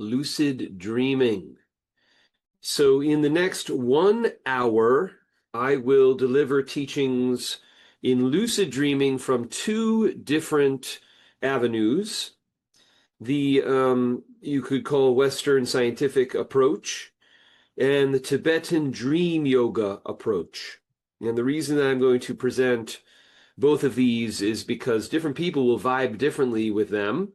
lucid dreaming. So in the next 1 hour, I will deliver teachings in lucid dreaming from two different avenues. The you could call Western scientific approach and the Tibetan dream yoga approach. And the reason that I'm going to present both of these is because different people will vibe differently with them,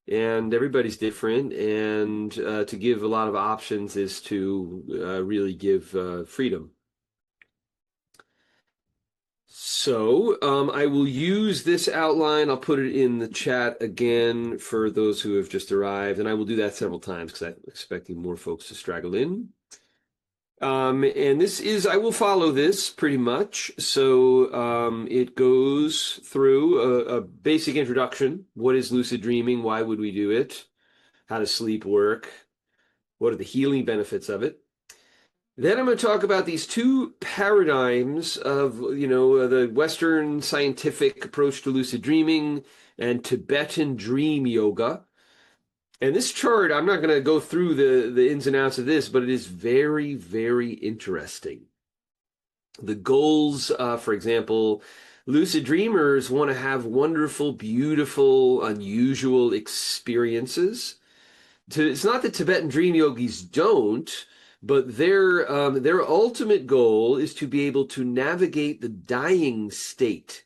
and everybody's different, and to give a lot of options is to really give freedom. So I will use this outline. I'll put it in the chat again for those who have just arrived, and I will do that several times because I'm expecting more folks to straggle in. And this is, I will follow this pretty much. So it goes through a basic introduction. What is lucid dreaming? Why would we do it? How does sleep work? What are the healing benefits of it? Then I'm going to talk about these two paradigms of, the Western scientific approach to lucid dreaming and Tibetan dream yoga. And this chart, I'm not going to go through the ins and outs of this, but it is very, very interesting. The goals, for example, lucid dreamers want to have wonderful, beautiful, unusual experiences. It's not that Tibetan dream yogis don't, but their ultimate goal is to be able to navigate the dying state,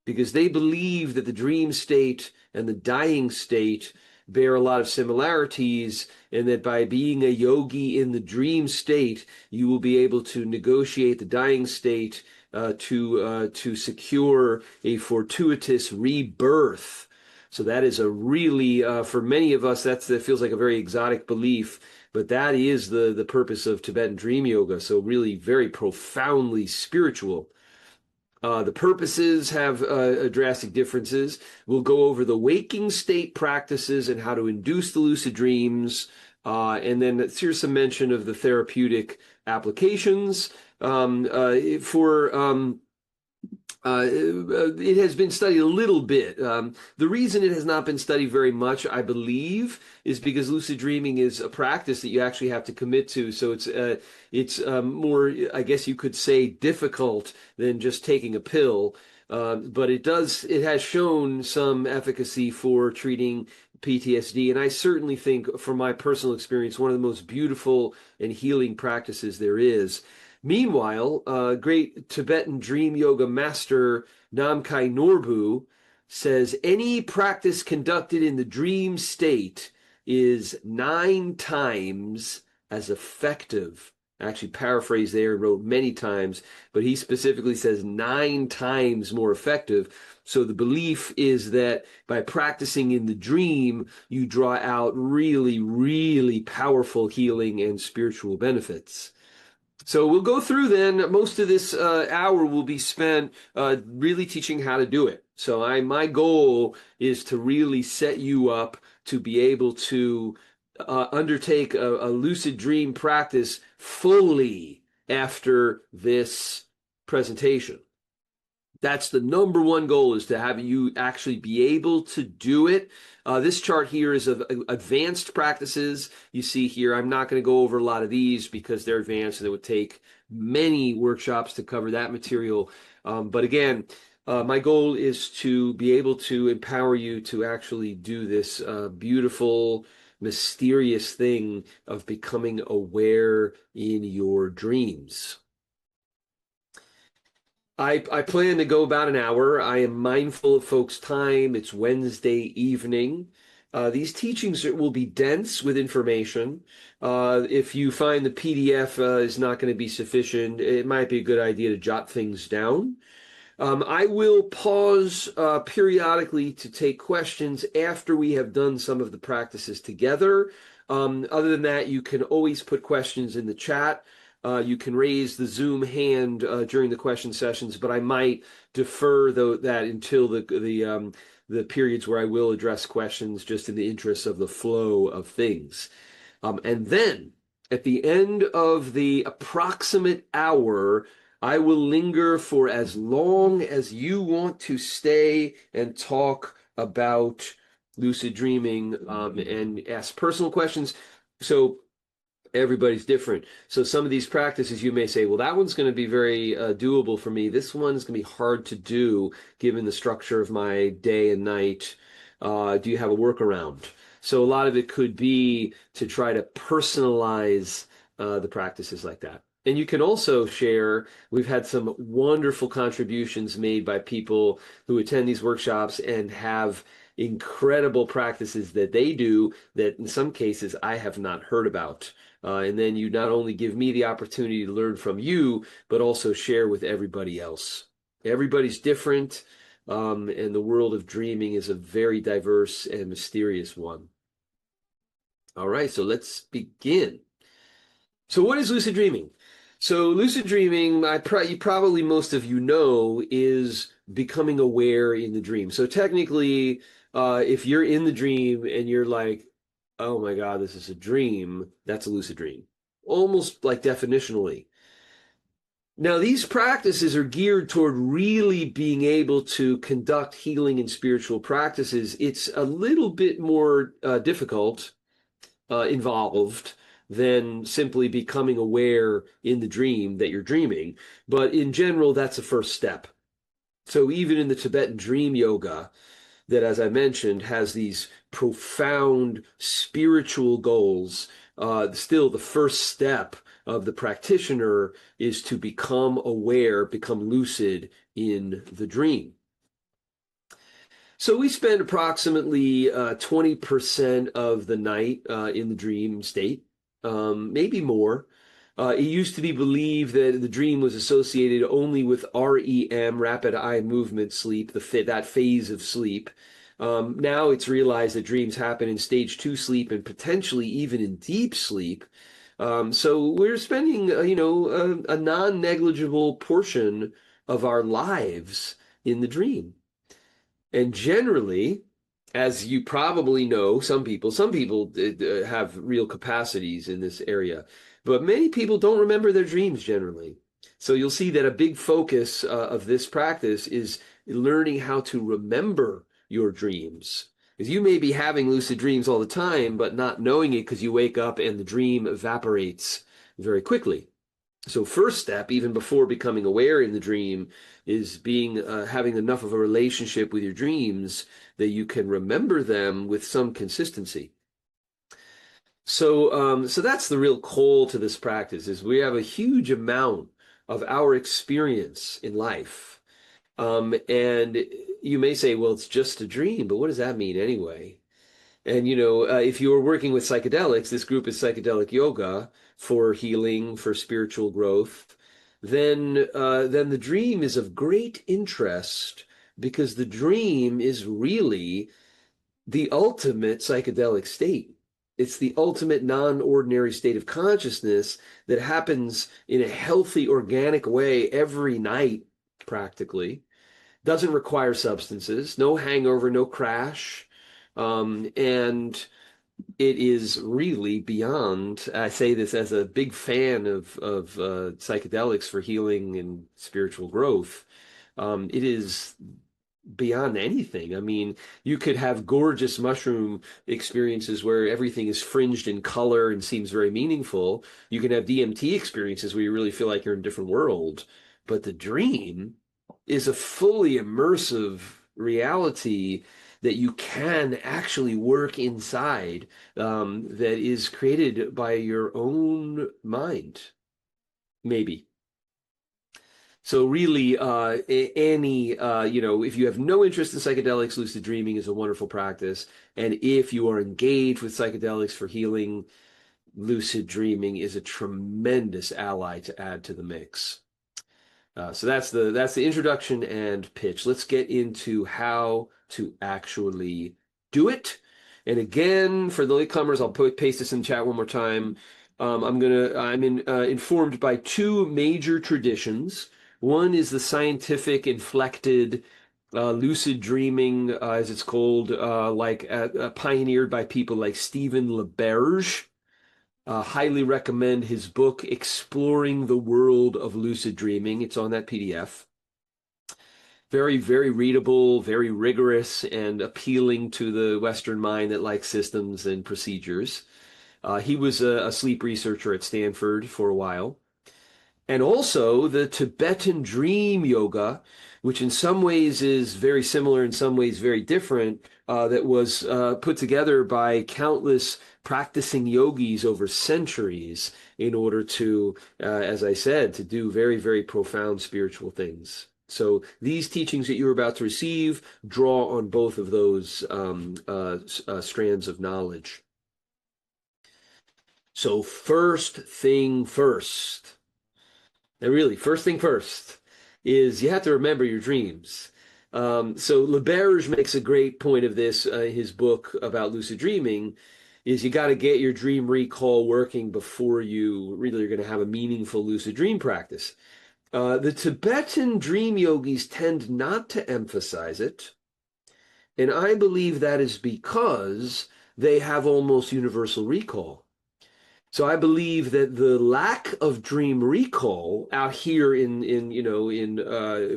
because they believe that the dream state and the dying state bear a lot of similarities, and that by being a yogi in the dream state, you will be able to negotiate the dying state to secure a fortuitous rebirth. So that is a really, for many of us, that feels like a very exotic belief, but that is the purpose of Tibetan dream yoga. So really very profoundly spiritual. The purposes have drastic differences. We'll go over the waking state practices and how to induce the lucid dreams. And then here's some mention of the therapeutic applications. It has been studied a little bit. The reason it has not been studied very much, I believe, is because lucid dreaming is a practice that you actually have to commit to. So it's more, I guess you could say, difficult than just taking a pill. But it has shown some efficacy for treating PTSD. And I certainly think, from my personal experience, one of the most beautiful and healing practices there is. Meanwhile, great Tibetan dream yoga master Namkhai Norbu says any practice conducted in the dream state is 9 times as effective. I actually paraphrased there and wrote many times, but he specifically says 9 times more effective. So the belief is that by practicing in the dream, you draw out really, really powerful healing and spiritual benefits. So we'll go through then. Most of this hour will be spent really teaching how to do it. So my goal is to really set you up to be able to undertake a lucid dream practice fully after this presentation. That's the number one goal, is to have you actually be able to do it. This chart here is of advanced practices. You see here, I'm not going to go over a lot of these because they're advanced and it would take many workshops to cover that material. But again, my goal is to be able to empower you to actually do this beautiful, mysterious thing of becoming aware in your dreams. I plan to go about an hour. I am mindful of folks' time. It's Wednesday evening. These teachings will be dense with information. If you find the PDF is not going to be sufficient, it might be a good idea to jot things down. I will pause periodically to take questions after we have done some of the practices together. Other than that, you can always put questions in the chat. You can raise the Zoom hand during the question sessions, but I might defer that until the periods where I will address questions, just in the interest of the flow of things. And then at the end of the approximate hour, I will linger for as long as you want to stay and talk about lucid dreaming, and ask personal questions. So everybody's different. So some of these practices you may say, well, that one's going to be very doable for me. This one's going to be hard to do given the structure of my day and night. Do you have a workaround? So a lot of it could be to try to personalize the practices like that. And you can also share, we've had some wonderful contributions made by people who attend these workshops and have incredible practices that they do that in some cases I have not heard about. And then you not only give me the opportunity to learn from you, but also share with everybody else. Everybody's different, and the world of dreaming is a very diverse and mysterious one. All right, so let's begin. So what is lucid dreaming? So lucid dreaming, probably most of you know, is becoming aware in the dream. So technically, if you're in the dream and you're like, oh my God, this is a dream, that's a lucid dream, almost like definitionally. Now, these practices are geared toward really being able to conduct healing and spiritual practices. It's a little bit more difficult, involved than simply becoming aware in the dream that you're dreaming. But in general, that's the first step. So even in the Tibetan dream yoga, that, as I mentioned, has these profound spiritual goals, still the first step of the practitioner is to become aware, become lucid in the dream. So we spend approximately 20% of the night in the dream state, maybe more. It used to be believed that the dream was associated only with REM, rapid eye movement sleep, that phase of sleep. Now it's realized that dreams happen in stage 2 sleep and potentially even in deep sleep. So we're spending, a non-negligible portion of our lives in the dream. And generally, as you probably know, some people have real capacities in this area, but many people don't remember their dreams generally. So you'll see that a big focus of this practice is learning how to remember your dreams. Because you may be having lucid dreams all the time, but not knowing it because you wake up and the dream evaporates very quickly. So first step, even before becoming aware in the dream, is having enough of a relationship with your dreams that you can remember them with some consistency. So that's the real call to this practice, is we have a huge amount of our experience in life. And you may say, well, it's just a dream, but what does that mean anyway? And if you are working with psychedelics, this group is Psychedelic Yoga for healing, for spiritual growth, then the dream is of great interest because the dream is really the ultimate psychedelic state. It's the ultimate non-ordinary state of consciousness that happens in a healthy, organic way every night, practically. Doesn't require substances, no hangover, no crash. And it is really beyond. I say this as a big fan of psychedelics for healing and spiritual growth. It is beyond anything. I mean, you could have gorgeous mushroom experiences where everything is fringed in color and seems very meaningful. You can have DMT experiences where you really feel like you're in a different world. But the dream is a fully immersive reality that you can actually work inside, that is created by your own mind, maybe. So really, if you have no interest in psychedelics, lucid dreaming is a wonderful practice. And if you are engaged with psychedelics for healing, lucid dreaming is a tremendous ally to add to the mix. So that's the introduction and pitch. Let's get into how to actually do it. And again, for the latecomers, I'll paste this in the chat one more time. Informed by two major traditions. One is the scientific inflected lucid dreaming, as it's called, pioneered by people like Stephen LeBerge. Highly recommend his book, Exploring the World of Lucid Dreaming. It's on that PDF. Very, very readable, very rigorous, and appealing to the Western mind that likes systems and procedures. He was a sleep researcher at Stanford for a while. And also the Tibetan Dream Yoga, which in some ways is very similar, in some ways very different, that was put together by countless practicing yogis over centuries in order to, as I said, to do very, very profound spiritual things. So these teachings that you're about to receive draw on both of those strands of knowledge. So first thing first. Now, really, first thing first is you have to remember your dreams. So LeBerge makes a great point of this, his book about lucid dreaming, is you got to get your dream recall working before you really are going to have a meaningful lucid dream practice. The Tibetan dream yogis tend not to emphasize it, and I believe that is because they have almost universal recall. So I believe that the lack of dream recall out here in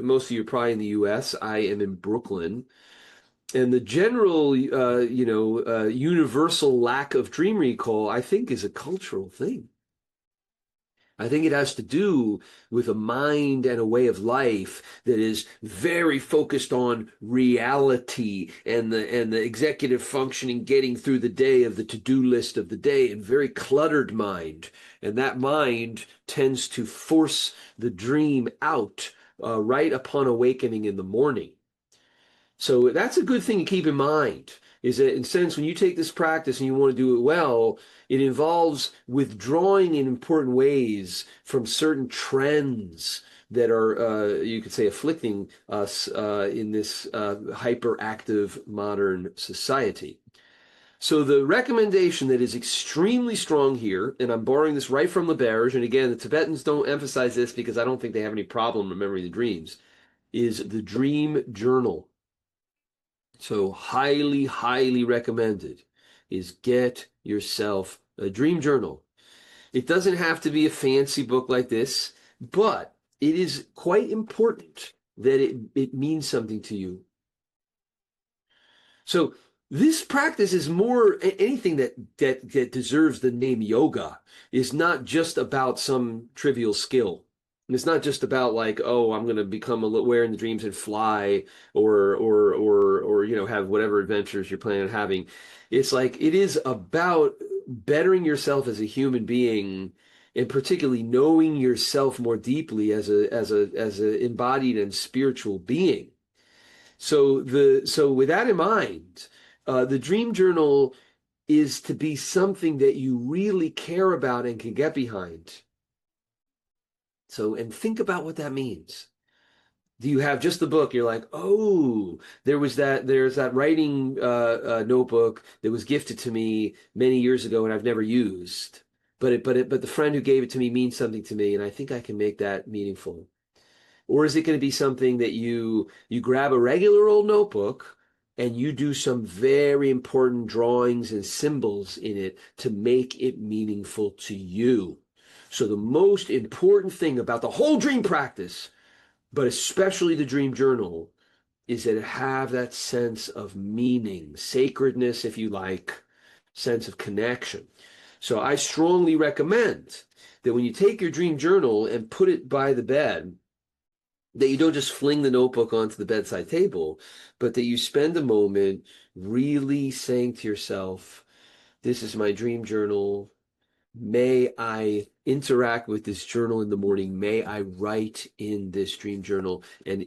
most of you are probably in the U.S. I am in Brooklyn, and the general universal lack of dream recall I think is a cultural thing. I think it has to do with a mind and a way of life that is very focused on reality and the executive functioning, getting through the day of the to-do list of the day, and very cluttered mind. And that mind tends to force the dream out right upon awakening in the morning. So that's a good thing to keep in mind, is that in a sense, when you take this practice and you want to do it well, it involves withdrawing in important ways from certain trends that are, you could say, afflicting us in this hyperactive modern society. So the recommendation that is extremely strong here, and I'm borrowing this right from LeBerge, and again, the Tibetans don't emphasize this because I don't think they have any problem remembering the dreams, is the dream journal. So highly, highly recommended is get yourself a dream journal. It doesn't have to be a fancy book like this, but it is quite important that it means something to you. So this practice is more anything that deserves the name yoga is not just about some trivial skill. And it's not just about like, oh, I'm going to become aware in the dreams and fly or have whatever adventures you're planning on having. It's like it is about bettering yourself as a human being and particularly knowing yourself more deeply as a embodied and spiritual being. So with that in mind, the dream journal is to be something that you really care about and can get behind. So, and think about what that means. Do you have just the book? You're like, oh, there's that writing notebook that was gifted to me many years ago and I've never used. But the friend who gave it to me means something to me, and I think I can make that meaningful. Or is it going to be something that you grab a regular old notebook and you do some very important drawings and symbols in it to make it meaningful to you? So the most important thing about the whole dream practice, but especially the dream journal, is that it have that sense of meaning, sacredness, if you like, sense of connection. So I strongly recommend that when you take your dream journal and put it by the bed, that you don't just fling the notebook onto the bedside table, but that you spend a moment really saying to yourself, this is my dream journal. May I interact with this journal in the morning? May I write in this dream journal? And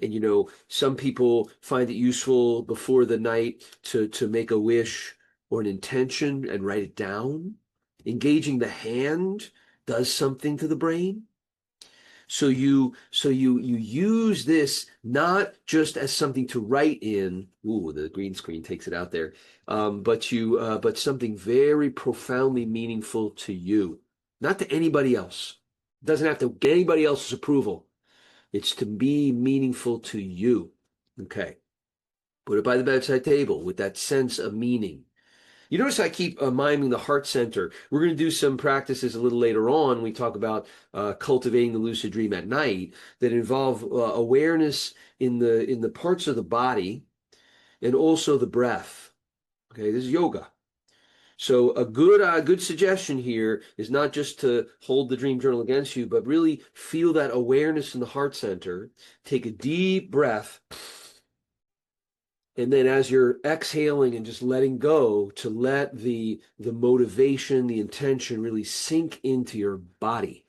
some people find it useful before the night to make a wish or an intention and write it down. Engaging the hand does something to the brain. So you use this not just as something to write in. Ooh, the green screen takes it out there. But something very profoundly meaningful to you, not to anybody else. It doesn't have to get anybody else's approval. It's to be meaningful to you. Okay. Put it by the bedside table with that sense of meaning. You notice I keep miming the heart center. We're going to do some practices a little later on. We talk about cultivating the lucid dream at night that involve awareness in the parts of the body and also the breath. Okay, this is yoga. So a good suggestion here is not just to hold the dream journal against you, but really feel that awareness in the heart center. Take a deep breath. And then as you're exhaling and just letting go, to let the motivation, the intention really sink into your body.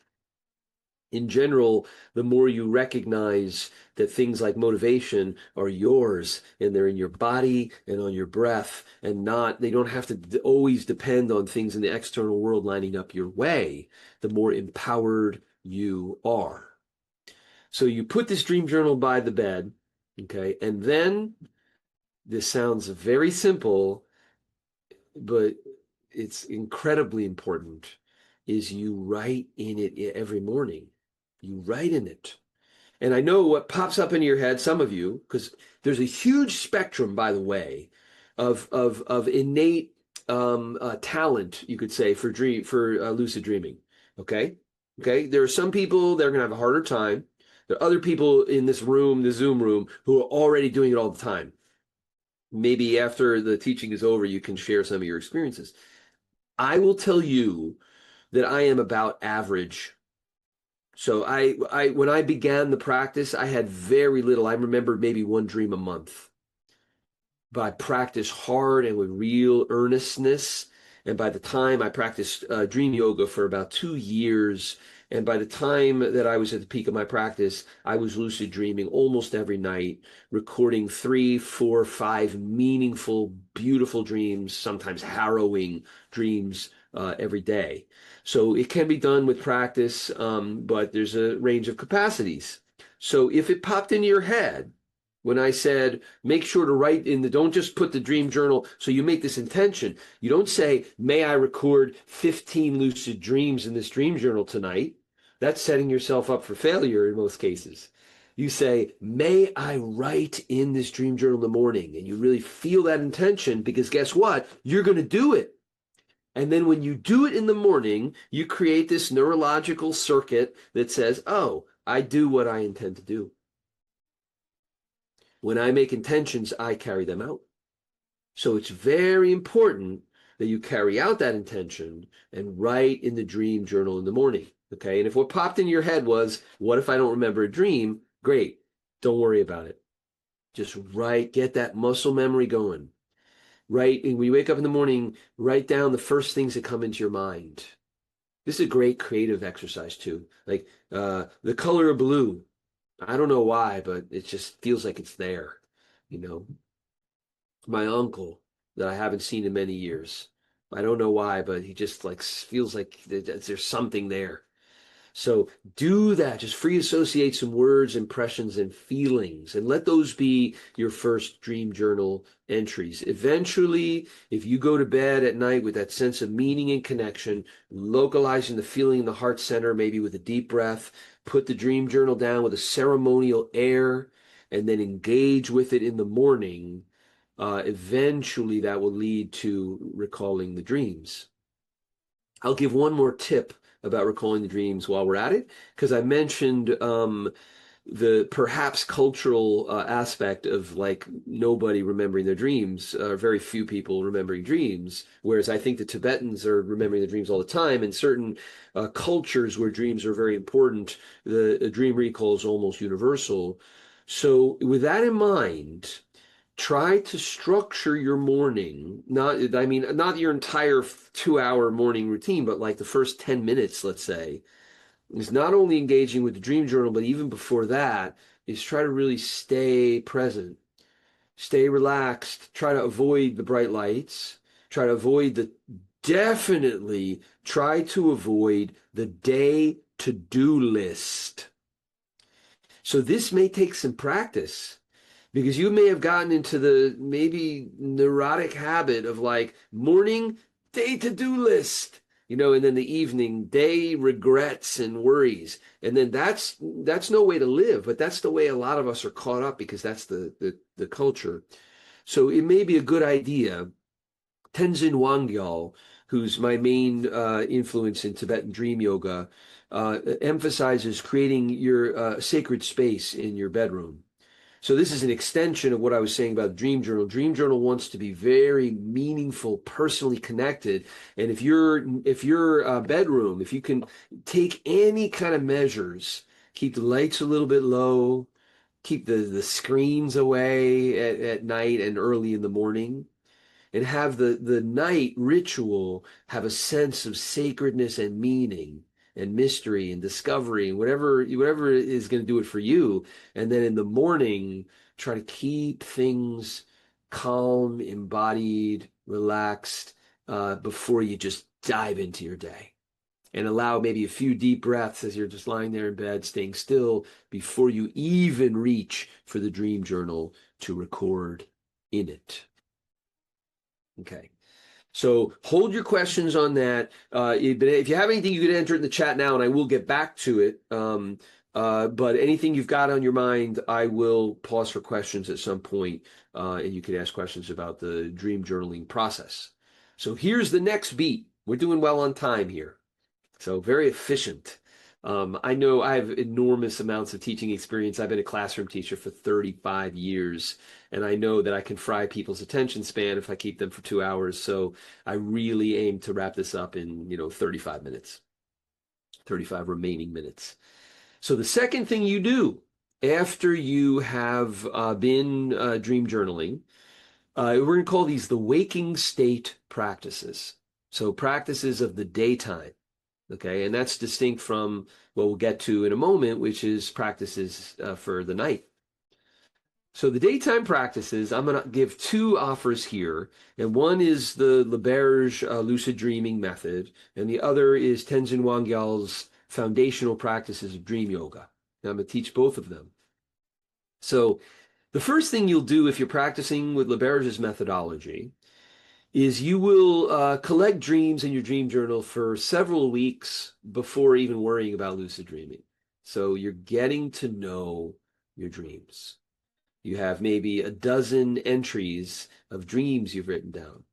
In general, the more you recognize that things like motivation are yours and they're in your body and on your breath and not, they don't have to always depend on things in the external world lining up your way, the more empowered you are. So you put this dream journal by the bed, okay, and then this sounds very simple, but it's incredibly important, is you write in it every morning. You write in it. And I know what pops up into your head, some of you, because there's a huge spectrum, by the way, of innate talent, you could say, for lucid dreaming. Okay? Okay? There are some people that are going to have a harder time. There are other people in this room, the Zoom room, who are already doing it all the time. Maybe after the teaching is over, you can share some of your experiences. I will tell you that I am about average. So when I began the practice, I had very little. I remember maybe one dream a month. But I practiced hard and with real earnestness. And by the time I practiced dream yoga for about 2 years, and by the time that I was at the peak of my practice, I was lucid dreaming almost every night, recording 3, 4, 5 meaningful, beautiful dreams, sometimes harrowing dreams every day. So it can be done with practice, but there's a range of capacities. So if it popped into your head, when I said, make sure to write don't just put the dream journal, so you make this intention. You don't say, may I record 15 lucid dreams in this dream journal tonight? That's setting yourself up for failure in most cases. You say, may I write in this dream journal in the morning? And you really feel that intention, because guess what? You're going to do it. And then when you do it in the morning, you create this neurological circuit that says, oh, I do what I intend to do. When I make intentions, I carry them out. So it's very important that you carry out that intention and write in the dream journal in the morning. Okay. And if what popped in your head was, what if I don't remember a dream? Great. Don't worry about it. Just write, get that muscle memory going. Write, and when you wake up in the morning, write down the first things that come into your mind. This is a great creative exercise too. Like the color of blue. I don't know why, but it just feels like it's there. You know, my uncle that I haven't seen in many years. I don't know why, but he just like feels like there's something there. So do that. Just free associate some words, impressions, and feelings, and let those be your first dream journal entries. Eventually, if you go to bed at night with that sense of meaning and connection, localizing the feeling in the heart center, maybe with a deep breath, put the dream journal down with a ceremonial air, and then engage with it in the morning. Eventually, that will lead to recalling the dreams. I'll give one more tip about recalling the dreams while we're at it, because I mentioned the perhaps cultural aspect of like nobody remembering their dreams, very few people remembering dreams, whereas I think the Tibetans are remembering their dreams all the time. In certain cultures where dreams are very important, the dream recall is almost universal. So with that in mind, try to structure your morning, not your entire 2-hour morning routine, but like the first 10 minutes, let's say, is not only engaging with the dream journal, but even before that, is try to really stay present, stay relaxed, try to avoid the bright lights, try to avoid definitely try to avoid the day to-do list. So this may take some practice, because you may have gotten into the maybe neurotic habit of like morning day to-do list, and then the evening day regrets and worries. And then that's no way to live, but that's the way a lot of us are caught up, because that's the culture. So it may be a good idea Tenzin Wangyal, who's my main influence in Tibetan Dream Yoga, emphasizes creating your sacred space in your bedroom. So this is an extension of what I was saying about Dream Journal. Dream Journal wants to be very meaningful, personally connected. And if your bedroom, if you can take any kind of measures, keep the lights a little bit low, keep the screens away at night and early in the morning, and have the night ritual have a sense of sacredness and meaning and mystery and discovery and whatever is going to do it for you. And then in the morning, try to keep things calm, embodied, relaxed, before you just dive into your day. And allow maybe a few deep breaths as you're just lying there in bed, staying still before you even reach for the dream journal to record in it. Okay. So hold your questions on that. If you have anything, you can enter it in the chat now, and I will get back to it. But anything you've got on your mind, I will pause for questions at some point, and you can ask questions about the dream journaling process. So here's the next beat. We're doing well on time here. So very efficient. I know I have enormous amounts of teaching experience. I've been a classroom teacher for 35 years, and I know that I can fry people's attention span if I keep them for 2 hours. So I really aim to wrap this up in, 35 minutes, 35 remaining minutes. So the second thing you do after you have been dream journaling, we're going to call these the waking state practices. So practices of the daytime. Okay, and that's distinct from what we'll get to in a moment, which is practices for the night. So the daytime practices, I'm going to give two offers here, and one is the LaBerge lucid dreaming method, and the other is Tenzin Wangyal's foundational practices of dream yoga. Now I'm going to teach both of them. So the first thing you'll do if you're practicing with LaBerge's methodology is you will collect dreams in your dream journal for several weeks before even worrying about lucid dreaming. So you're getting to know your dreams. You have maybe a dozen entries of dreams you've written down,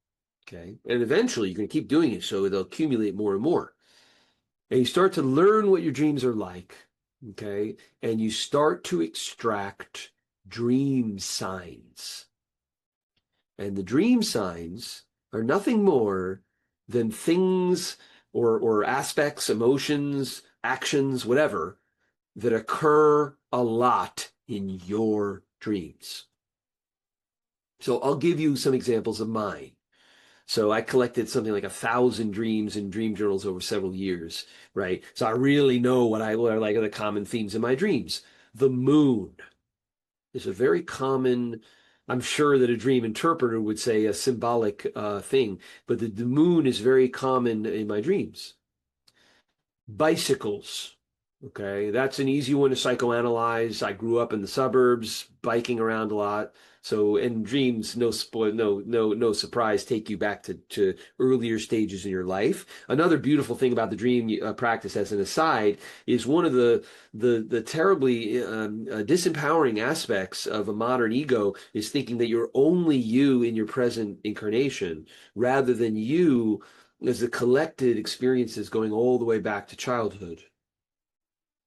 okay? And eventually you're going to keep doing it, so it'll accumulate more and more. And you start to learn what your dreams are like, okay? And you start to extract dream signs. And the dream signs are nothing more than things or aspects, emotions, actions, whatever, that occur a lot in your dreams. So I'll give you some examples of mine. So I collected something like 1,000 dreams in dream journals over several years, right? So I really know what are like the common themes in my dreams. The moon is a very common, I'm sure that a dream interpreter would say a symbolic thing, but the moon is very common in my dreams. Bicycles, okay, that's an easy one to psychoanalyze. I grew up in the suburbs, biking around a lot. So in dreams, no surprise, take you back to earlier stages in your life. Another beautiful thing about the dream practice, as an aside, is one of the terribly disempowering aspects of a modern ego is thinking that you're only you in your present incarnation, rather than you as the collected experiences going all the way back to childhood.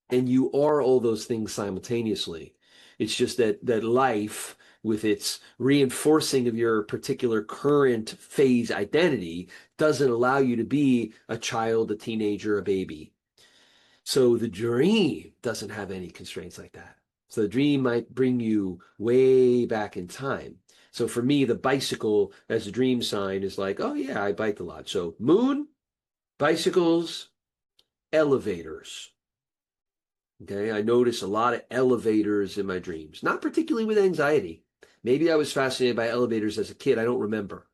And you are all those things simultaneously. It's just that life, with its reinforcing of your particular current phase identity, doesn't allow you to be a child, a teenager, a baby. So the dream doesn't have any constraints like that. So the dream might bring you way back in time. So for me, the bicycle as a dream sign is like, oh yeah, I bike a lot. So moon, bicycles, elevators. Okay, I notice a lot of elevators in my dreams, not particularly with anxiety. Maybe I was fascinated by elevators as a kid. I don't remember.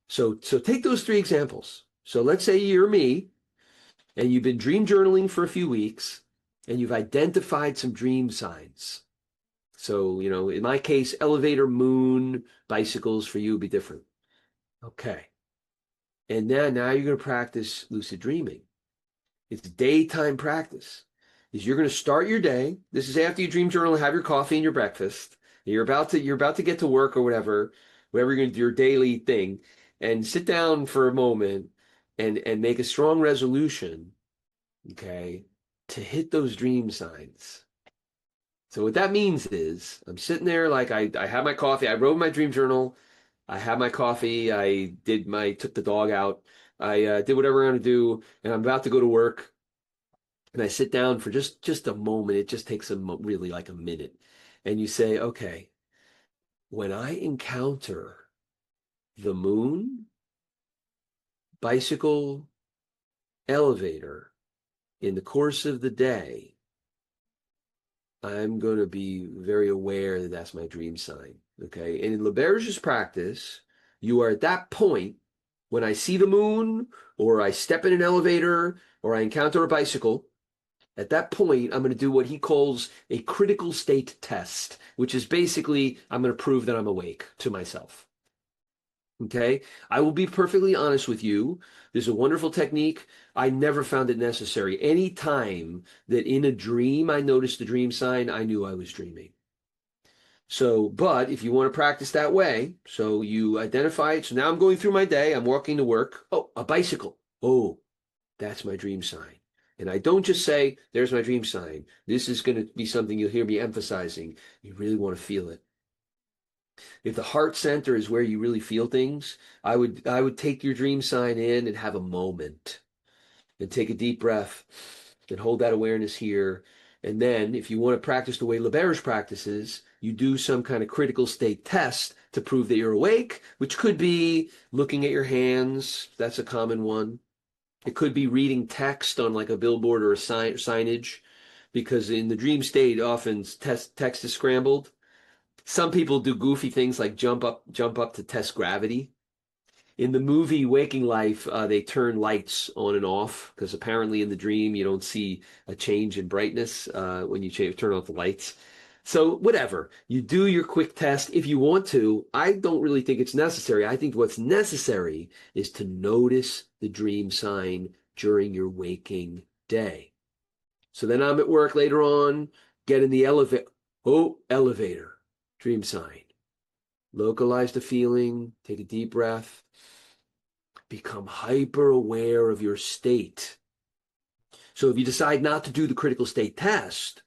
So take those three examples. So let's say you're me and you've been dream journaling for a few weeks and you've identified some dream signs. So, in my case, elevator, moon, bicycles for you would be different. Okay. And then now you're going to practice lucid dreaming. It's daytime practice. Is you're going to start your day. This is after you dream journal and have your coffee and your breakfast. You're about to get to work or whatever you're going to do, your daily thing. and sit down for a moment and make a strong resolution, okay, to hit those dream signs. So what that means is I'm sitting there like I have my coffee, I wrote my dream journal, I had my coffee, took the dog out, I did whatever I'm gonna do, and I'm about to go to work, and I sit down for just a moment. It just takes really like a minute, and you say, okay, when I encounter the moon, bicycle, elevator in the course of the day, I'm going to be very aware that that's my dream sign. Okay. And in LaBerge's practice, you are at that point when I see the moon, or I step in an elevator, or I encounter a bicycle. At that point, I'm going to do what he calls a critical state test, which is basically I'm going to prove that I'm awake to myself. Okay. I will be perfectly honest with you. There's a wonderful technique. I never found it necessary. Any time that in a dream I noticed the dream sign, I knew I was dreaming. So, but if you want to practice that way, so you identify it. So now I'm going through my day. I'm walking to work. Oh, a bicycle. Oh, that's my dream sign. And I don't just say, there's my dream sign. This is going to be something you'll hear me emphasizing. You really want to feel it. If the heart center is where you really feel things, I would take your dream sign in and have a moment and take a deep breath and hold that awareness here. And then if you want to practice the way LaBerge practices, you do some kind of critical state test to prove that you're awake, which could be looking at your hands. That's a common one. It could be reading text on like a billboard or a signage, because in the dream state, often text is scrambled. Some people do goofy things like jump up to test gravity. In the movie Waking Life, they turn lights on and off because apparently in the dream you don't see a change in brightness when you turn off the lights. So whatever, you do your quick test if you want to. I don't really think it's necessary. I think what's necessary is to notice the dream sign during your waking day. So then I'm at work later on, get in the elevator. Oh, elevator, dream sign. Localize the feeling, take a deep breath, become hyper aware of your state. So if you decide not to do the critical state test,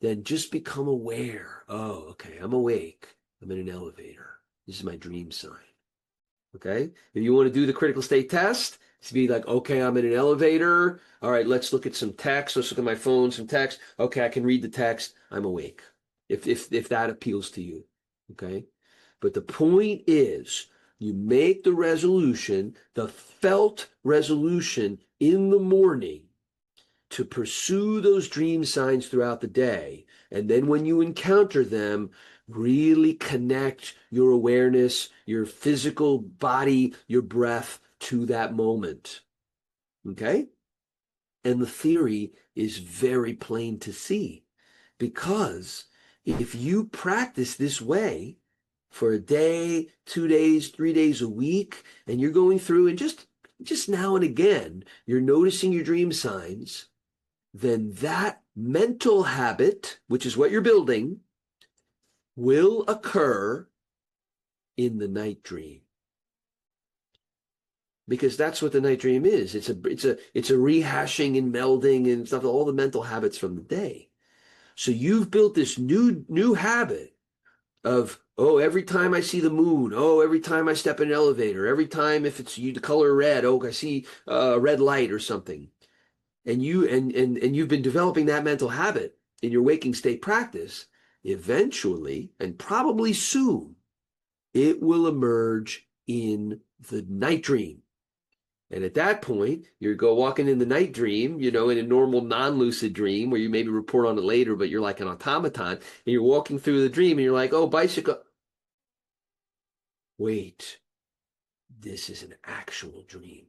then just become aware. Oh, okay, I'm awake. I'm in an elevator. This is my dream sign. Okay. If you want to do the critical state test, to be like, okay, I'm in an elevator. All right, let's look at some text. Let's look at my phone, some text. Okay, I can read the text. I'm awake. If that appeals to you. Okay. But the point is, you make the resolution, the felt resolution in the morning to pursue those dream signs throughout the day. And then when you encounter them, really connect your awareness, your physical body, your breath to that moment. Okay? And the theory is very plain to see, because if you practice this way for a day, 2 days, 3 days a week, and you're going through and just now and again, you're noticing your dream signs, then that mental habit, which is what you're building, will occur in the night dream. Because that's what the night dream is. It's a rehashing and melding and stuff, all the mental habits from the day. So you've built this new habit of, oh, every time I see the moon, oh, every time I step in an elevator, every time if it's the color red, oh, I see a red light or something. And you've been developing that mental habit in your waking state practice. Eventually, and probably soon, it will emerge in the night dream. And at that point, you're walking in the night dream, in a normal non-lucid dream where you maybe report on it later, but you're like an automaton, and you're walking through the dream and you're like, oh, bicycle. Wait, this is an actual dream.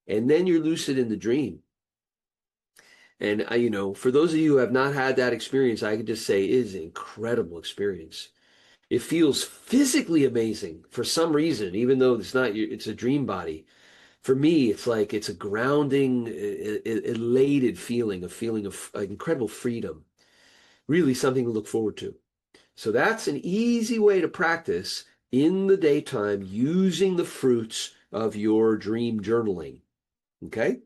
And then you're lucid in the dream. And for those of you who have not had that experience, I could just say it is an incredible experience. It feels physically amazing for some reason, even though it's a dream body. For me, it's like it's a grounding, elated feeling, a feeling of incredible freedom. Really something to look forward to. So that's an easy way to practice in the daytime using the fruits of your dream journaling. Okay?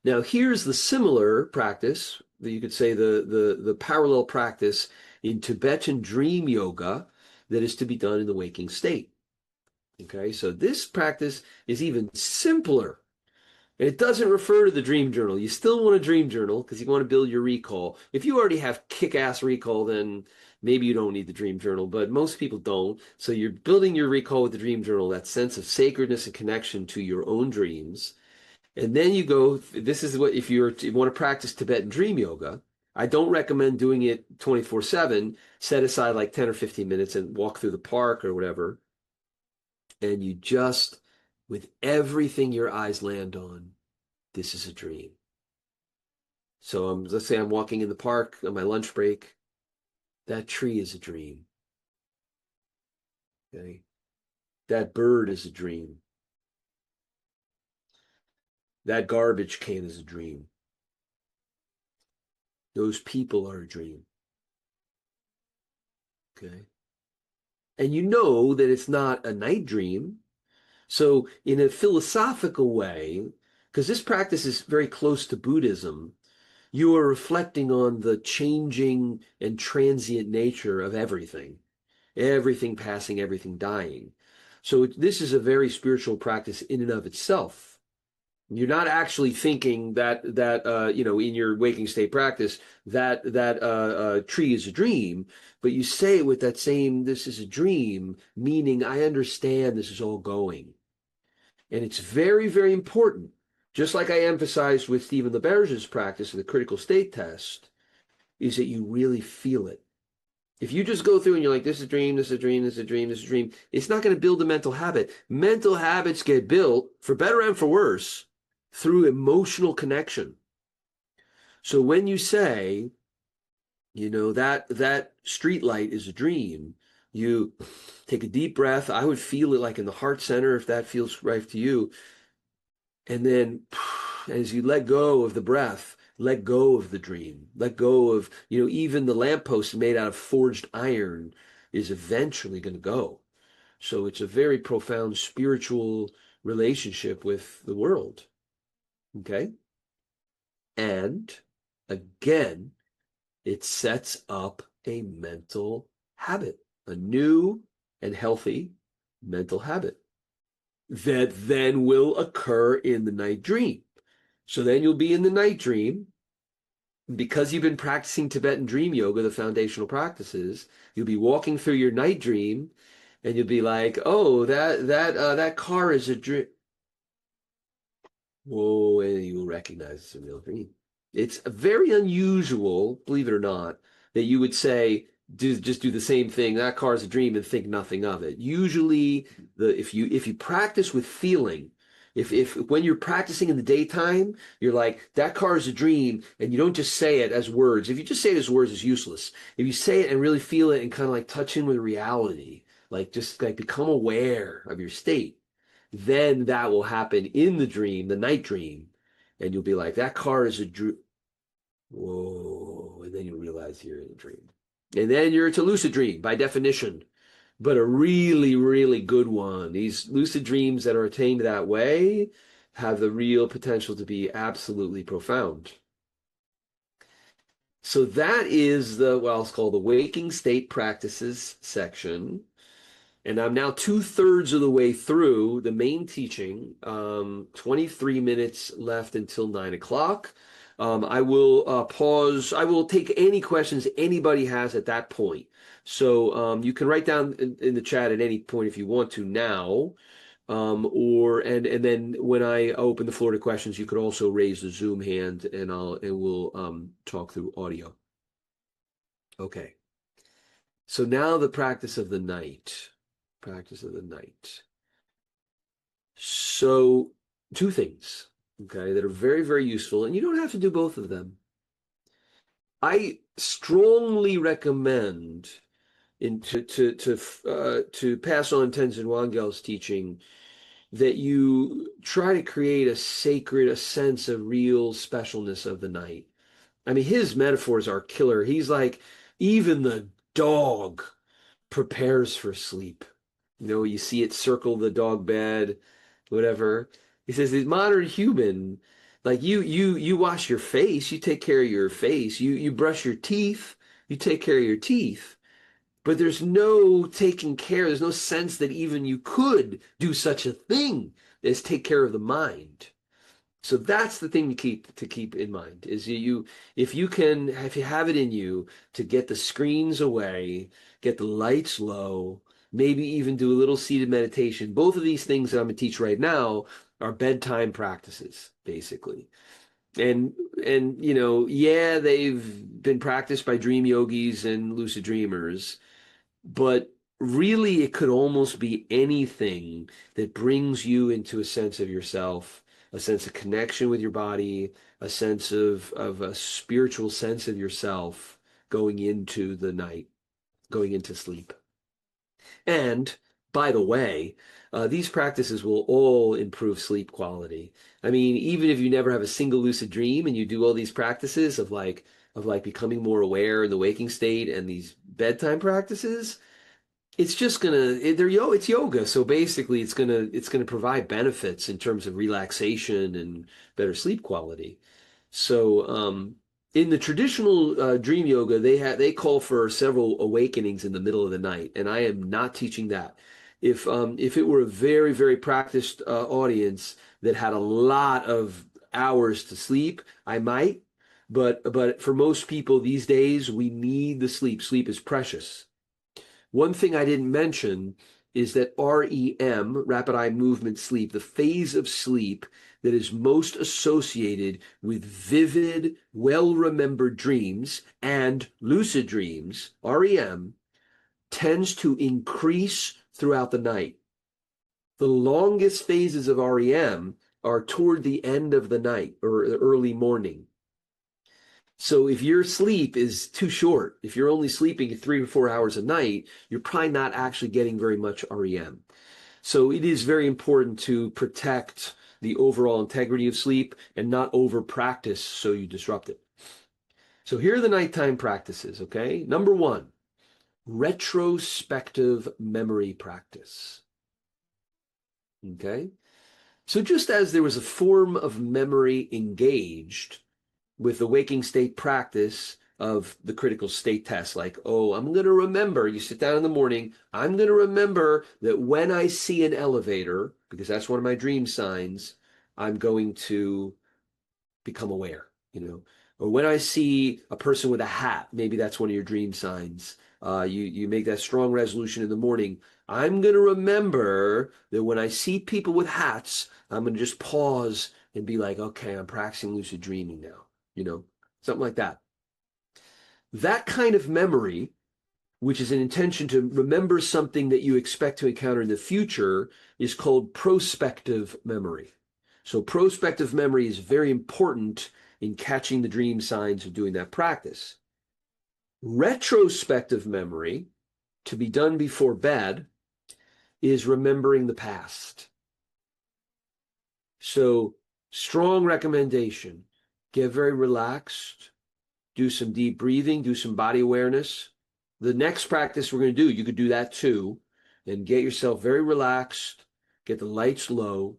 Now, here's the similar practice, that you could say the parallel practice in Tibetan dream yoga that is to be done in the waking state. Okay, so this practice is even simpler. And it doesn't refer to the dream journal. You still want a dream journal because you want to build your recall. If you already have kick-ass recall, then maybe you don't need the dream journal, but most people don't. So you're building your recall with the dream journal, that sense of sacredness and connection to your own dreams. And then you go, this is what, if you want to practice Tibetan dream yoga, I don't recommend doing it 24/7. Set aside like 10 or 15 minutes and walk through the park or whatever. And you just, with everything your eyes land on, this is a dream. So let's say I'm walking in the park on my lunch break. That tree is a dream. Okay. That bird is a dream. That garbage can is a dream. Those people are a dream. Okay. And you know that it's not a night dream. So in a philosophical way, because this practice is very close to Buddhism, you are reflecting on the changing and transient nature of everything, everything passing, everything dying. So this is a very spiritual practice in and of itself. You're not actually thinking that in your waking state practice that tree is a dream, but you say it with that same "this is a dream," meaning I understand this is all going, and it's very, very important. Just like I emphasized with Stephen LaBerge's practice of the critical state test, is that you really feel it. If you just go through and you're like, this is a dream, this is a dream, this is a dream, this is a dream, it's not going to build a mental habit. Mental habits get built, for better and for worse, through emotional connection. So when you say, that street light is a dream, you take a deep breath. I would feel it like in the heart center if that feels right to you. And then as you let go of the breath, let go of the dream, let go of, even the lamppost made out of forged iron is eventually going to go. So it's a very profound spiritual relationship with the world. Okay. And again, it sets up a mental habit, a new and healthy mental habit that then will occur in the night dream. So then you'll be in the night dream. Because you've been practicing Tibetan dream yoga, the foundational practices, you'll be walking through your night dream and you'll be like, oh, that car is a dream. Whoa, and you will recognize it's a real dream. It's very unusual, believe it or not, that you would say, just do the same thing. That car is a dream and think nothing of it. Usually, if you practice with feeling, if when you're practicing in the daytime, you're like, that car is a dream, and you don't just say it as words. If you just say it as words, it's useless. If you say it and really feel it and kind of like touch in with reality, like just like become aware of your state, then that will happen in the dream, the night dream, and you'll be like, that car is a dream. Whoa. And then you realize you're in a dream. And then it's a lucid dream by definition, but a really, really good one. These lucid dreams that are attained that way have the real potential to be absolutely profound. So that is what I'll call the waking state practices section. And I'm now 2/3 of the way through the main teaching, 23 minutes left until 9 o'clock. I will pause. I will take any questions anybody has at that point. So you can write down in the chat at any point if you want to now. And then when I open the floor to questions, you could also raise the Zoom hand and we'll talk through audio. Okay. So now the practice of the night. Practice of the night. So two things, okay, that are very, very useful, and you don't have to do both of them. I strongly recommend to pass on Tenzin Wangyal's teaching that you try to create a sense of real specialness of the night. I mean, his metaphors are killer. He's like, even the dog prepares for sleep. You know, you see it circle the dog bed, whatever. He says the modern human, like you wash your face, you take care of your face, you brush your teeth, you take care of your teeth. But there's no taking care, there's no sense that even you could do such a thing as take care of the mind. So that's the thing to keep in mind is if you have it in you to get the screens away, get the lights low, maybe even do a little seated meditation. Both of these things that I'm going to teach right now are bedtime practices, basically. And yeah, they've been practiced by dream yogis and lucid dreamers, but really it could almost be anything that brings you into a sense of yourself, a sense of connection with your body, a sense of a spiritual sense of yourself going into the night, going into sleep. And by the way, these practices will all improve sleep quality. I mean, even if you never have a single lucid dream and you do all these practices of like becoming more aware in the waking state and these bedtime practices, it's just it's yoga. So basically it's gonna provide benefits in terms of relaxation and better sleep quality. So in the traditional dream yoga, they call for several awakenings in the middle of the night, and I am not teaching that. If it were a very, very practiced audience that had a lot of hours to sleep, I might. But for most people these days, we need the sleep. Sleep is precious. One thing I didn't mention is that REM, rapid eye movement sleep, the phase of sleep that is most associated with vivid, well-remembered dreams and lucid dreams, REM, tends to increase throughout the night. The longest phases of REM are toward the end of the night or the early morning. So if your sleep is too short, if you're only sleeping 3 or 4 hours a night, you're probably not actually getting very much REM. So it is very important to protect the overall integrity of sleep and not over practice so you disrupt it. So here are the nighttime practices, okay? Number one, retrospective memory practice. Okay? So just as there was a form of memory engaged with the waking state practice of the critical state test, like, oh, I'm going to remember, you sit down in the morning, I'm going to remember that when I see an elevator, because that's one of my dream signs, I'm going to become aware, or when I see a person with a hat, maybe that's one of your dream signs. You make that strong resolution in the morning. I'm going to remember that when I see people with hats, I'm going to just pause and be like, okay, I'm practicing lucid dreaming now, something like that. That kind of memory, which is an intention to remember something that you expect to encounter in the future, is called prospective memory. So prospective memory is very important in catching the dream signs of doing that practice. Retrospective memory, to be done before bed, is remembering the past. So strong recommendation, get very relaxed, do some deep breathing, do some body awareness. The next practice we're going to do, you could do that too, and get yourself very relaxed, get the lights low.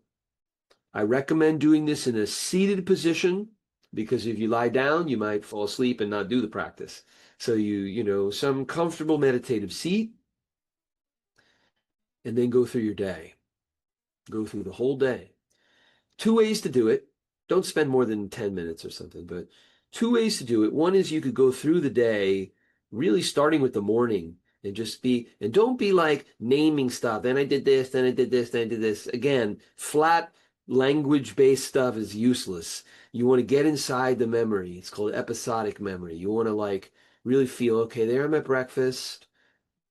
I recommend doing this in a seated position because if you lie down, you might fall asleep and not do the practice. So some comfortable meditative seat, and then go through your day. Go through the whole day. Two ways to do it. Don't spend more than 10 minutes or something, but two ways to do it. One is you could go through the day, really starting with the morning and don't be like naming stuff. Then I did this, then I did this, then I did this. Again, flat language-based stuff is useless. You want to get inside the memory. It's called episodic memory. You want to like really feel, okay, there I'm at breakfast.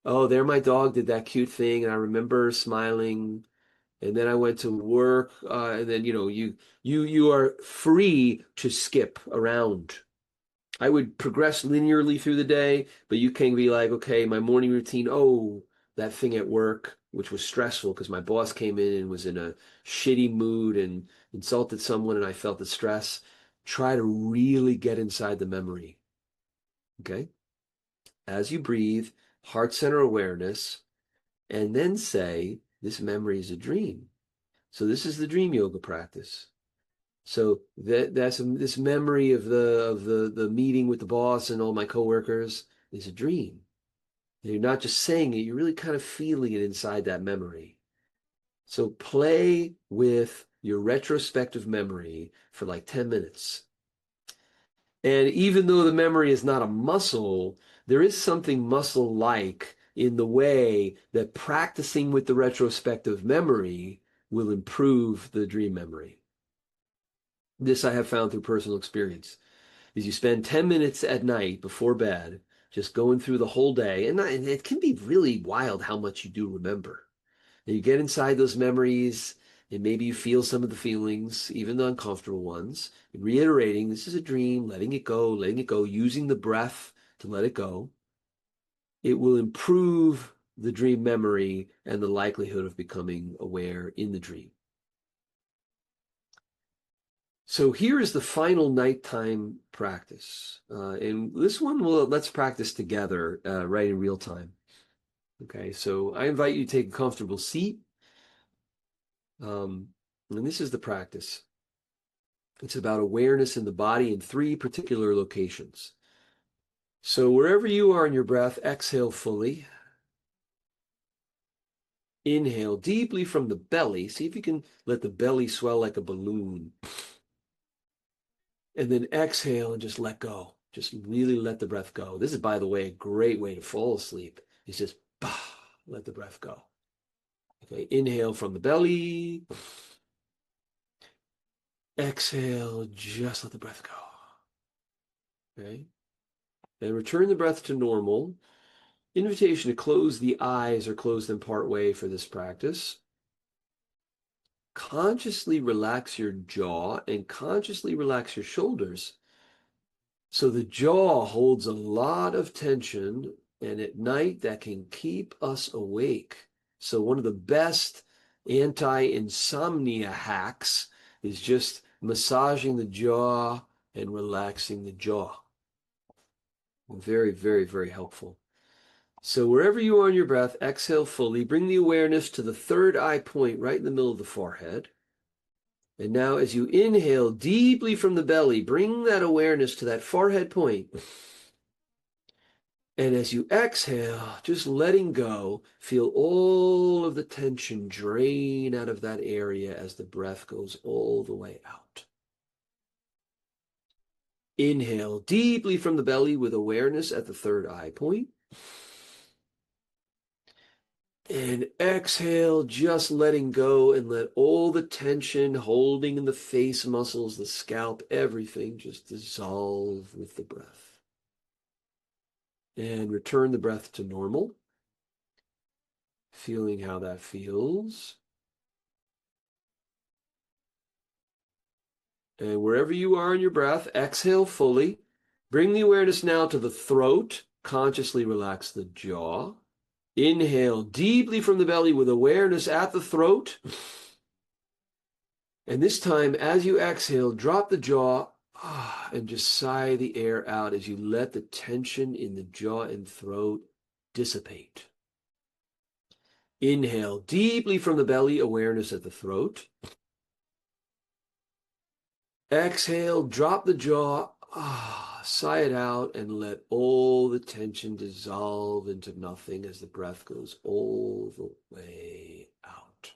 Oh, there my dog did that cute thing, and I remember smiling. And then I went to work, and then you are free to skip around. I would progress linearly through the day, but you can be like, okay, my morning routine, oh, that thing at work, which was stressful because my boss came in and was in a shitty mood and insulted someone, and I felt the stress. Try to really get inside the memory. Okay? As you breathe, heart center awareness, and then say, this memory is a dream. So this is the dream yoga practice. So that's this memory of the meeting with the boss and all my coworkers is a dream. And you're not just saying it, you're really kind of feeling it inside that memory. So play with your retrospective memory for like 10 minutes. And even though the memory is not a muscle, there is something muscle-like in the way that practicing with the retrospective memory will improve the dream memory. This I have found through personal experience. Is you spend 10 minutes at night before bed just going through the whole day, and it can be really wild how much you do remember. And you get inside those memories, and maybe you feel some of the feelings, even the uncomfortable ones, and reiterating this is a dream, letting it go, using the breath to let it go. It will improve the dream memory and the likelihood of becoming aware in the dream. So here is the final nighttime practice. And this one, let's practice together right in real time. Okay, so I invite you to take a comfortable seat. And this is the practice. It's about awareness in the body in 3 particular locations. So wherever you are in your breath, exhale fully. Inhale deeply from the belly. See if you can let the belly swell like a balloon. And then exhale and just let go. Just really let the breath go. This is, by the way, a great way to fall asleep. It's just let the breath go. Okay, inhale from the belly. Exhale, just let the breath go. Okay, and return the breath to normal. Invitation to close the eyes or close them part way for this practice. Consciously relax your jaw and consciously relax your shoulders. So the jaw holds a lot of tension, and at night that can keep us awake. So one of the best anti-insomnia hacks is just massaging the jaw and relaxing the jaw. Very, very, very helpful. So wherever you are in your breath, exhale fully. Bring the awareness to the third eye point right in the middle of the forehead. And now as you inhale deeply from the belly, bring that awareness to that forehead point. And as you exhale, just letting go, feel all of the tension drain out of that area as the breath goes all the way out. Inhale deeply from the belly with awareness at the third eye point. And exhale, just letting go and let all the tension holding in the face muscles, the scalp, everything just dissolve with the breath. And return the breath to normal. Feeling how that feels. And wherever you are in your breath, exhale fully. Bring the awareness now to the throat. Consciously relax the jaw. Inhale deeply from the belly with awareness at the throat. And this time, as you exhale, drop the jaw and just sigh the air out as you let the tension in the jaw and throat dissipate. Inhale deeply from the belly, awareness at the throat. Exhale, drop the jaw, sigh it out, and let all the tension dissolve into nothing as the breath goes all the way out.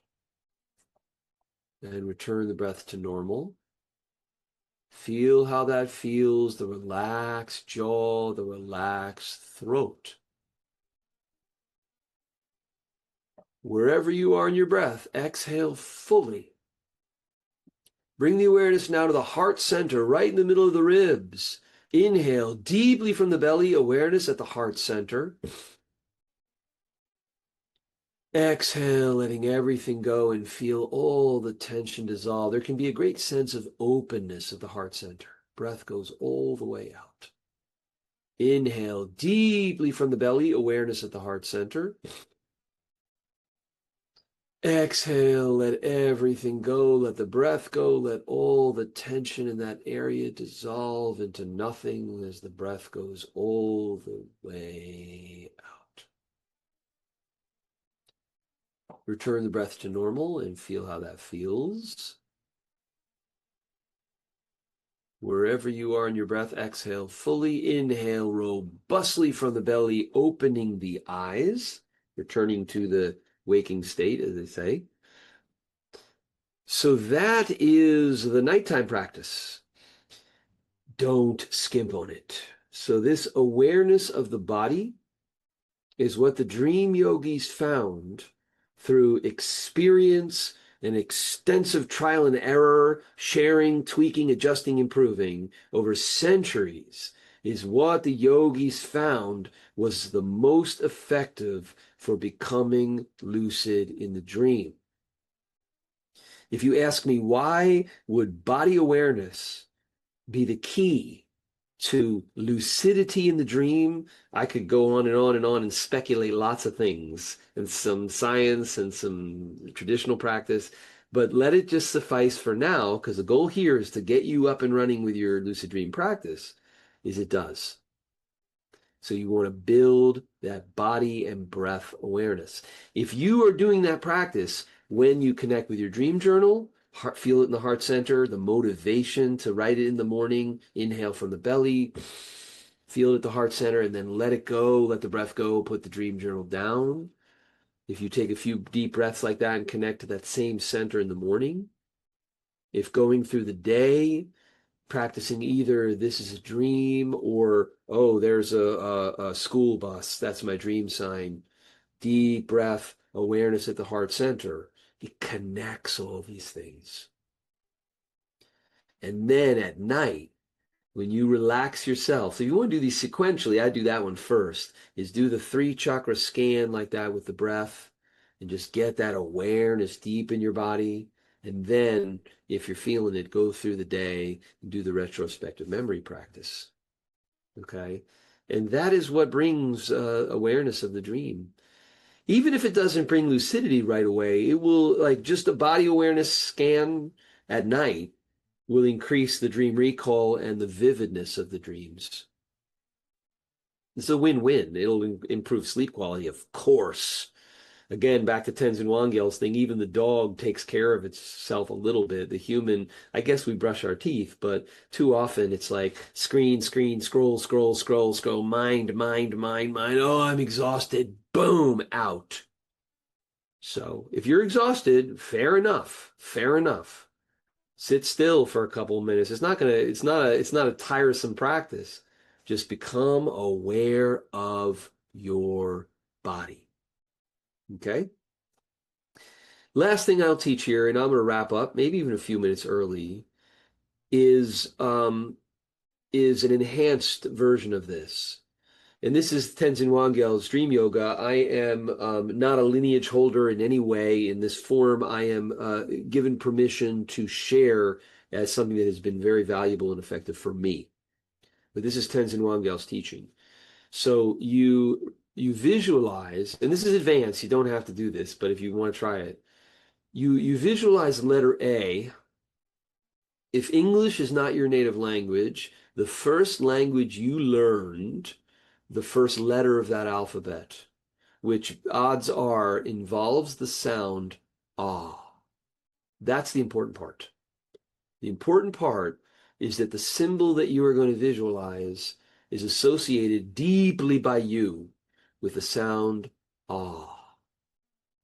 And return the breath to normal. Feel how that feels, the relaxed jaw, the relaxed throat. Wherever you are in your breath, exhale fully. Bring the awareness now to the heart center, right in the middle of the ribs. Inhale deeply from the belly, awareness at the heart center. Exhale, letting everything go and feel all the tension dissolve. There can be a great sense of openness at the heart center. Breath goes all the way out. Inhale deeply from the belly, awareness at the heart center. Exhale, let everything go, let the breath go, let all the tension in that area dissolve into nothing as the breath goes all the way out. Return the breath to normal and feel how that feels. Wherever you are in your breath, exhale fully, inhale robustly from the belly, opening the eyes, returning to the waking state, as they say. So that is the nighttime practice. Don't skimp on it. So this awareness of the body is what the dream yogis found through experience and extensive trial and error, sharing, tweaking, adjusting, improving over centuries, is what the yogis found was the most effective for becoming lucid in the dream. If you ask me, why would body awareness be the key to lucidity in the dream? I could go on and on and on and speculate lots of things and some science and some traditional practice, but let it just suffice for now, because the goal here is to get you up and running with your lucid dream practice, is it does. So you want to build that body and breath awareness. If you are doing that practice when you connect with your dream journal, feel it in the heart center, the motivation to write it in the morning, inhale from the belly, feel it at the heart center, and then let it go, let the breath go, put the dream journal down. If you take a few deep breaths like that and connect to that same center in the morning, if going through the day, practicing either this is a dream or, oh, there's a school bus, that's my dream sign, deep breath, awareness at the heart center, it connects all these things. And then at night, when you relax yourself, so if you want to do these sequentially, I do that one first, is do the 3 chakra scan like that with the breath and just get that awareness deep in your body. And then, if you're feeling it, go through the day and do the retrospective memory practice. Okay? And that is what brings awareness of the dream. Even if it doesn't bring lucidity right away, it will, like just a body awareness scan at night will increase the dream recall and the vividness of the dreams. It's a win-win. It'll improve sleep quality, of course. Again, back to Tenzin Wangyal's thing, even the dog takes care of itself a little bit. The human, I guess we brush our teeth, but too often it's like screen, screen, scroll, scroll, scroll, scroll, mind, mind, mind, mind. Oh, I'm exhausted. Boom, out. So if you're exhausted, fair enough, fair enough. Sit still for a couple of minutes. It's not a tiresome practice. Just become aware of your body. Okay? Last thing I'll teach here, and I'm going to wrap up, maybe even a few minutes early, is an enhanced version of this. And this is Tenzin Wangyal's Dream Yoga. I am not a lineage holder in any way. In this form, I am given permission to share as something that has been very valuable and effective for me. But this is Tenzin Wangyal's teaching. So you visualize, and this is advanced. You don't have to do this, but if you want to try it, you visualize letter A. If English is not your native language, the first language you learned, the first letter of that alphabet, which odds are involves the sound ah. That's the important part. The important part is that the symbol that you are going to visualize is associated deeply by you with the sound ah.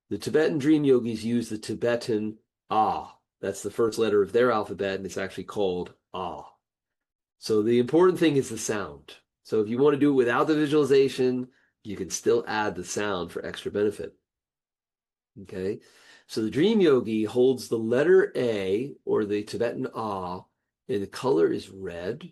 The Tibetan dream yogis use the Tibetan ah. That's the first letter of their alphabet, and it's actually called ah. So the important thing is the sound. So if you want to do it without the visualization, you can still add the sound for extra benefit. Okay? So the dream yogi holds the letter A, or the Tibetan ah, and the color is red.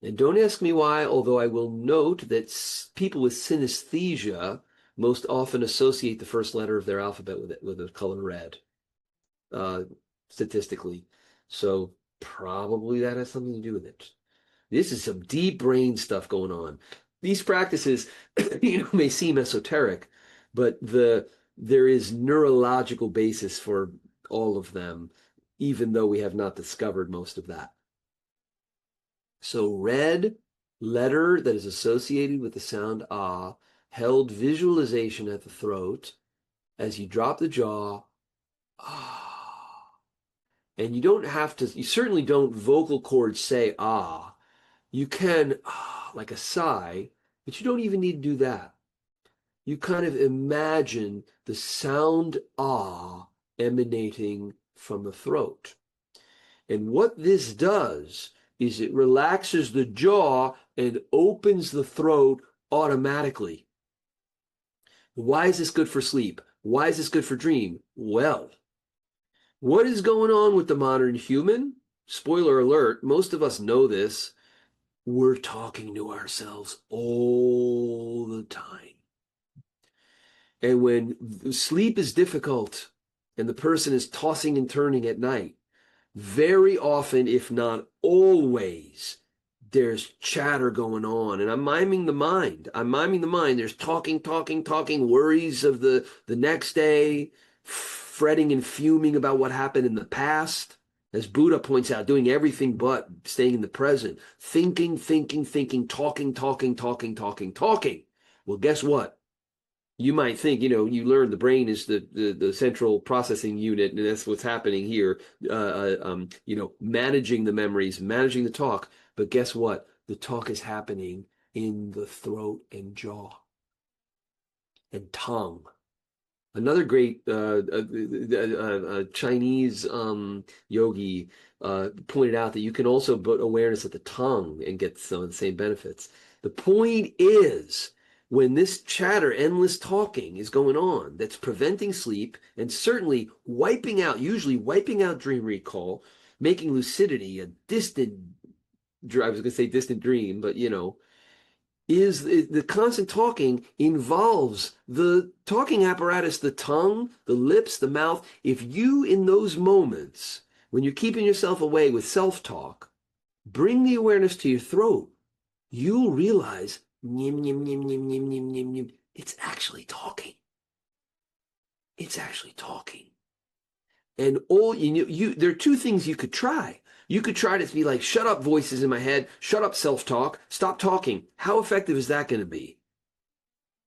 And don't ask me why, although I will note that people with synesthesia most often associate the first letter of their alphabet with the color red, statistically. So probably that has something to do with it. This is some deep brain stuff going on. These practices, may seem esoteric, but there is neurological basis for all of them, even though we have not discovered most of that. So red letter that is associated with the sound ah, held visualization at the throat, as you drop the jaw, ah. And you don't have to, you certainly don't vocal cords say ah. You can ah, like a sigh, but you don't even need to do that. You kind of imagine the sound ah emanating from the throat. And what this does is it relaxes the jaw and opens the throat automatically. Why is this good for sleep? Why is this good for dream? Well, what is going on with the modern human? Spoiler alert, most of us know this. We're talking to ourselves all the time. And when sleep is difficult and the person is tossing and turning at night, very often, if not always, there's chatter going on. And I'm miming the mind. I'm miming the mind. There's talking, talking, talking, worries of the next day, fretting and fuming about what happened in the past. As Buddha points out, doing everything but staying in the present. Thinking, thinking, thinking, talking, talking, talking, talking, talking. Well, guess what? You might think, you learn the brain is the central processing unit, and that's what's happening here. Managing the memories, managing the talk. But guess what? The talk is happening in the throat and jaw and tongue. Another great Chinese yogi pointed out that you can also put awareness at the tongue and get some of the same benefits. The point is, when this chatter, endless talking is going on, that's preventing sleep and certainly usually wiping out dream recall, making lucidity a distant, I was going to say distant dream, but is the constant talking involves the talking apparatus, the tongue, the lips, the mouth. If you, in those moments, when you're keeping yourself away with self-talk, bring the awareness to your throat, you'll realize, nim, nim, nim, nim, nim, nim, nim, nim, it's actually talking. It's actually talking. And there are two things you could try. You could try to be like, shut up, voices in my head, shut up, self-talk, stop talking. How effective is that going to be?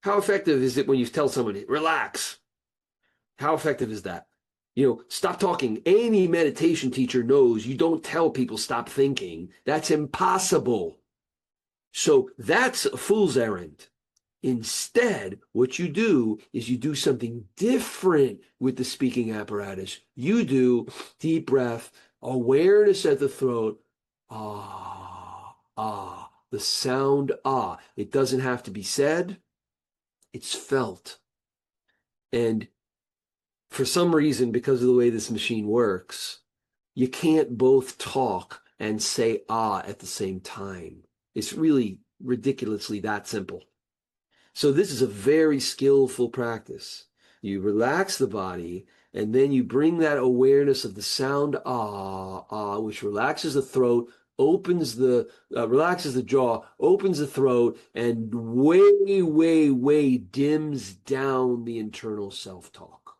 How effective is it when you tell someone, relax? How effective is that? Stop talking. Any meditation teacher knows you don't tell people stop thinking. That's impossible. So that's a fool's errand. Instead, what you do is you do something different with the speaking apparatus. You do deep breath, awareness at the throat, ah, ah, the sound ah. It doesn't have to be said, it's felt. And for some reason, because of the way this machine works, you can't both talk and say ah at the same time. It's really ridiculously that simple. So this is a very skillful practice. You relax the body, and then you bring that awareness of the sound ah, ah, which relaxes the throat, relaxes the jaw, opens the throat, and way, way, way dims down the internal self-talk.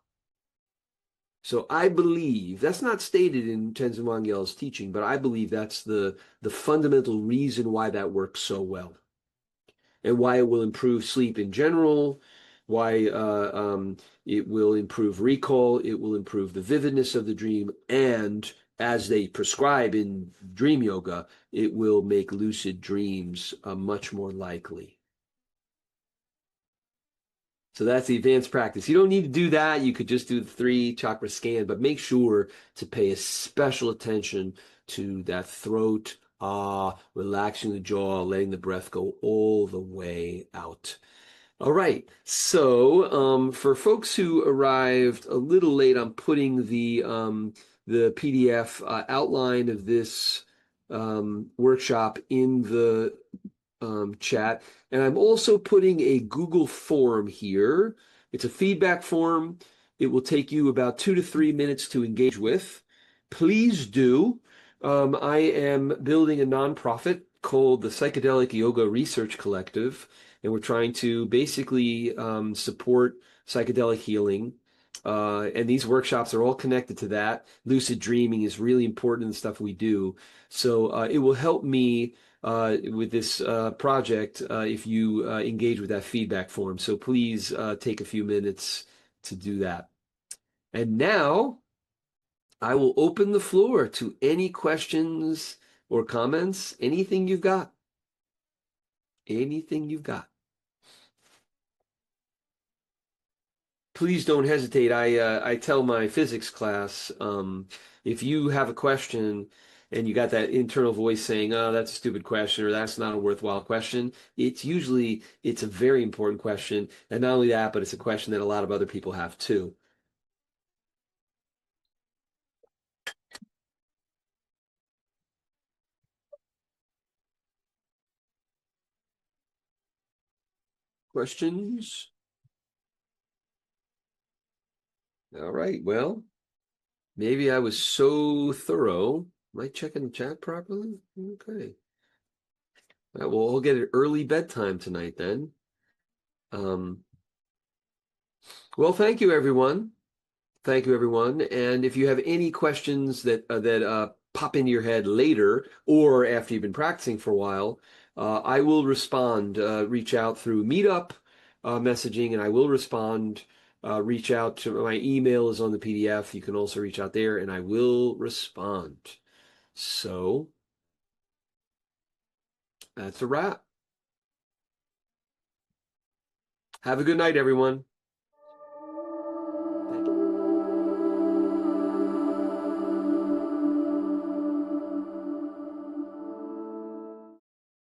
So I believe, that's not stated in Tenzin Wangyal's teaching, but I believe that's the fundamental reason why that works so well. And why it will improve sleep in general, why it will improve recall, it will improve the vividness of the dream, and as they prescribe in dream yoga, it will make lucid dreams much more likely. So that's the advanced practice. You don't need to do that. You could just do the 3-chakra scan, but make sure to pay a special attention to that throat, relaxing the jaw, letting the breath go all the way out. All right. So for folks who arrived a little late, I'm putting the PDF outline of this workshop in the chat. And I'm also putting a Google form here. It's a feedback form. It will take you about 2 to 3 minutes to engage with. Please do. I am building a nonprofit called the Psychedelic Yoga Research Collective, and we're trying to basically support psychedelic healing. And these workshops are all connected to that. Lucid dreaming is really important in the stuff we do. So it will help me with this project if you engage with that feedback form. So please take a few minutes to do that. And now I will open the floor to any questions or comments, anything you've got, anything you've got. Please don't hesitate. I tell my physics class, if you have a question and you got that internal voice saying, "Oh, that's a stupid question," or "That's not a worthwhile question," it's a very important question, and not only that, but it's a question that a lot of other people have too. Questions? All right. Well, maybe I was so thorough. Am I checking the chat properly? Okay. All right, well, we'll get an early bedtime tonight then. Um, well, thank you, everyone. Thank you, everyone. And if you have any questions that pop into your head later or after you've been practicing for a while, I will respond. Reach out through Meetup messaging, and I will respond. Reach out to my email is on the PDF. You can also reach out there, and I will respond. So that's a wrap. Have a good night, everyone.